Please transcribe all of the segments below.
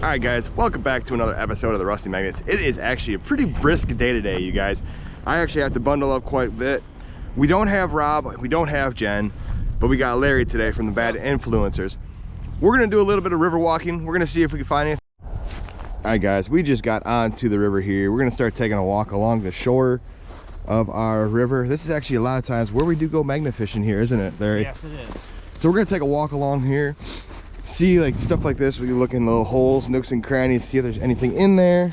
Alright guys, welcome back to another episode of the Rusty Magnets. It is actually a pretty brisk day today, you guys. I actually have to bundle up quite a bit. We don't have Rob, we don't have Jen, but we got Larry today from the Bad Influencers. We're gonna do a little bit of river walking. We're gonna see if we can find anything. Alright guys, we just got onto the river here. We're gonna start taking a walk along the shore of our river. This is actually a lot of times where we do go magnet fishing here, isn't it, Larry? Yes, it is. So we're gonna take a walk along here. See, like stuff like this, we can look in little holes, nooks and crannies, see if there's anything in there,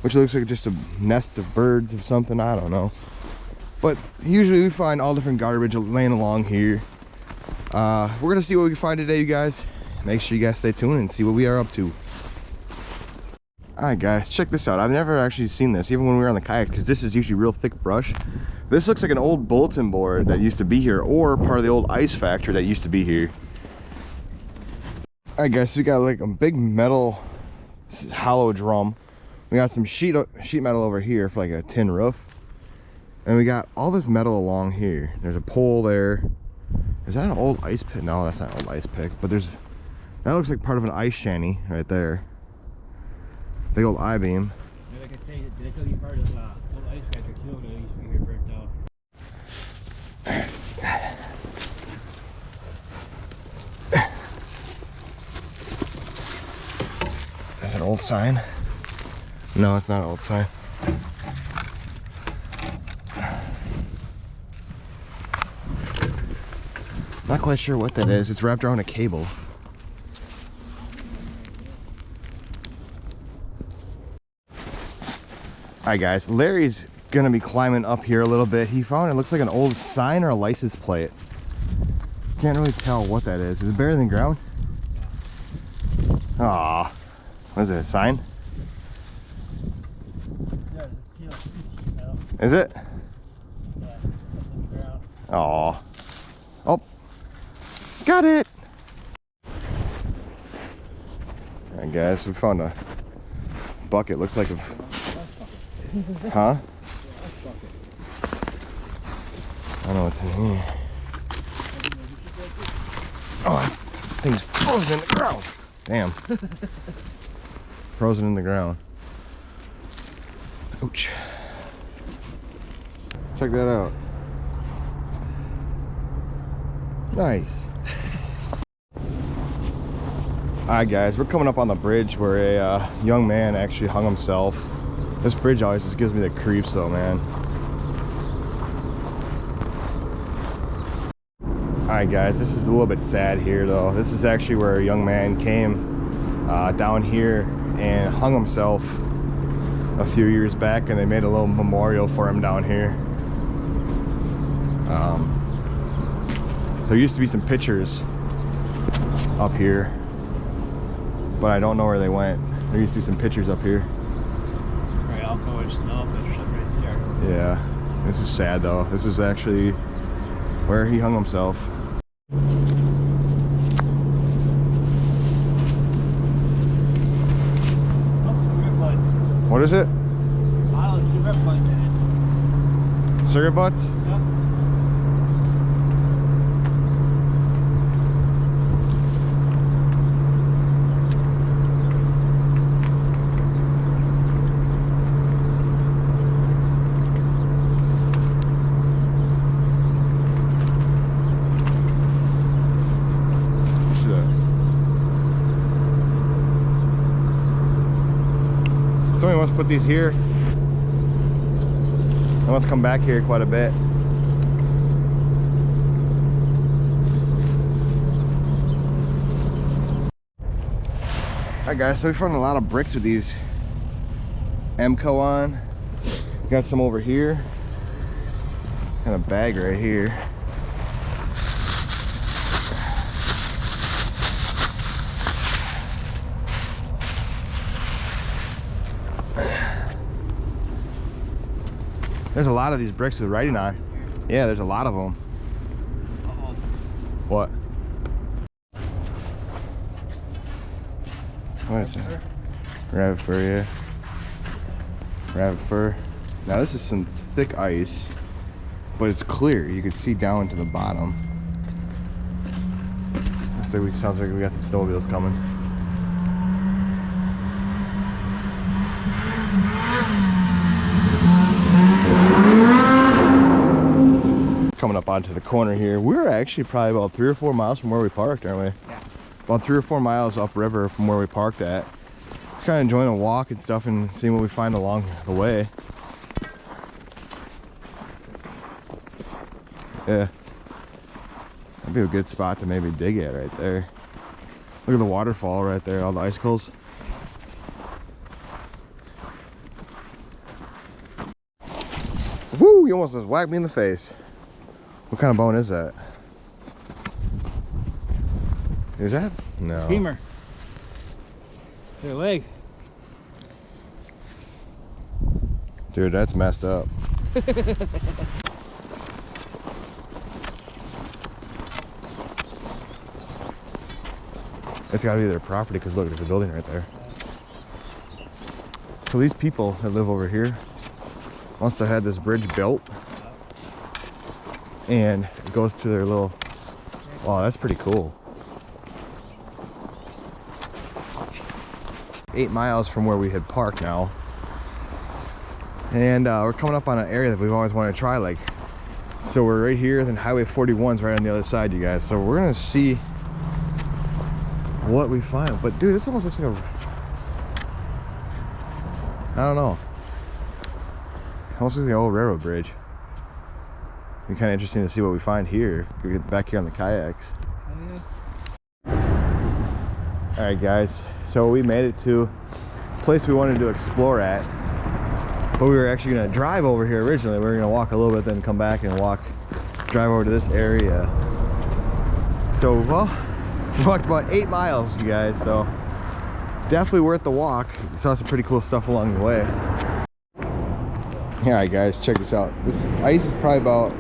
which looks like just a nest of birds of something, I don't know. But usually we find all different garbage laying along here. We're gonna see what we can find today, you guys. Make sure you guys stay tuned and see what we are up to. Alright guys, check this out. I've never actually seen this, even when we were on the kayak, because this is usually real thick brush. This looks like an old bulletin board that used to be here, or part of the old ice factory that used to be here. Alright guys, so we got like a big metal hollow drum. We got some sheet metal over here for like a tin roof. And we got all this metal along here. There's a pole there. Is that an old ice pick? No, that's not an old ice pick. But that looks like part of an ice shanty right there. Big old I-beam. Like I say, did I tell you part of the old ice factory too? That used to be here burnt out. Is it an old sign? No, it's not an old sign. Not quite sure what that is. It's wrapped around a cable. Alright guys, Larry's gonna be climbing up here a little bit. He found it looks like an old sign or a license plate. Can't really tell what that is. Is it buried in the ground? Aw. What is it, a sign? Is it? Aw. Oh. Got it! Alright guys, we found a bucket. Looks like a... Huh? I don't know what's in here. Oh, that thing's frozen in the ground. Damn. Frozen in the ground. Ouch. Check that out. Nice. Alright guys, we're coming up on the bridge where a young man actually hung himself. This bridge always just gives me the creeps though, man. Alright guys, this is a little bit sad here though. This is actually where a young man came down here and hung himself a few years back, and they made a little memorial for him down here. There used to be some pictures up here, but I don't know where they went. There used to be some pictures up here. Right, I'll go with snow pictures up right there. Yeah, this is sad though. This is actually where he hung himself. What is it? Bottle of cigarette butts in it. Cigarette butts? Yep. Somebody wants to put these here. They must come back here quite a bit. Alright guys, so we found a lot of bricks with these MCO on. Got some over here. And a bag right here. There's a lot of these bricks with writing on. Yeah, there's a lot of them. Uh-oh. What? What is it? Rabbit fur, yeah. Rabbit fur. Now this is some thick ice, but it's clear. You can see down to the bottom. Sounds like we got some snowmobiles coming. up onto the corner here. We're actually probably about 3 or 4 miles from where we parked, aren't we? Yeah. About 3 or 4 miles upriver from where we parked at. Just kind of enjoying a walk and stuff and seeing what we find along the way. Yeah. That'd be a good spot to maybe dig at right there. Look at the waterfall right there, all the icicles. Woo! You almost just whacked me in the face. What kind of bone is that? Is that? No. Femur. Your leg. Dude, that's messed up. It's gotta be their property because look, there's a building right there. So these people that live over here must have had this bridge built. And it goes to their little... Wow, that's pretty cool. 8 miles from where we had parked now. And we're coming up on an area that we've always wanted to try. Like, so we're right here, then Highway 41's right on the other side, you guys. So we're gonna see what we find. But dude, this almost looks like a... I don't know. Almost looks like an old railroad bridge. Be kind of interesting to see what we find here. We get back here on the kayaks. All right, guys. So we made it to a place we wanted to explore at, but we were actually gonna drive over here originally. We were gonna walk a little bit, then come back and drive over to this area. So, well, we walked about 8 miles, you guys. So definitely worth the walk. We saw some pretty cool stuff along the way. All right, guys, check this out. This ice is probably about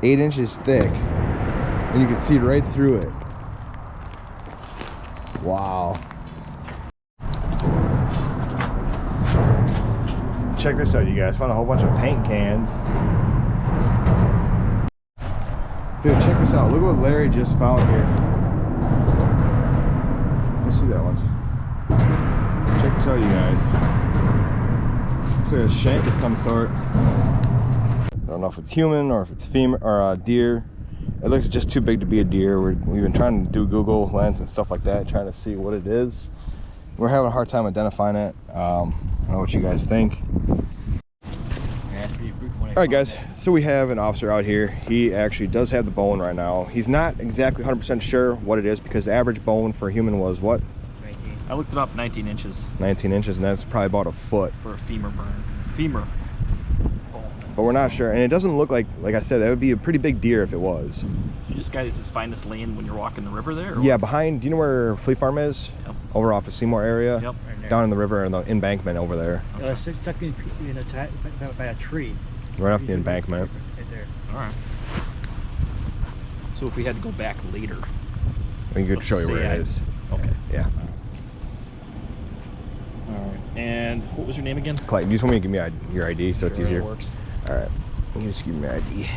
8 inches thick, and you can see right through it. Wow. Check this out, you guys. Found a whole bunch of paint cans. Dude, check this out. Look what Larry just found here. Let's see that one. Check this out, you guys. Looks like a shank of some sort. I don't know if it's human or if it's femur or a deer. It looks just too big to be a deer. We've been trying to do Google Lens and stuff like that, trying to see what it is. We're having a hard time identifying it. I don't know what you guys think. All right, guys, so we have an officer out here. He actually does have the bone right now. He's not exactly 100% sure what it is because the average bone for a human was what? 19. I looked it up, 19 inches. 19 inches, and that's probably about a foot. For a femur burn. Femur. But we're not sure, and it doesn't look like I said, that would be a pretty big deer if it was. You guys just find this laying when you're walking the river there? Yeah, behind, do you know where Flea Farm is? Yep. Over off of Seymour area? Yep. Down in the river in the embankment over there. Okay. It's stuck in by a tree. Right off the embankment. Right there. Alright. So if we had to go back later. We could show you where it is. Okay. Yeah. Alright. And what was your name again? Clayton, you just want me to give me your ID so it's Sure, easier? that works. Alright. You just give me my ID.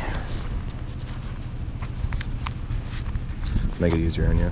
Make it easier on you.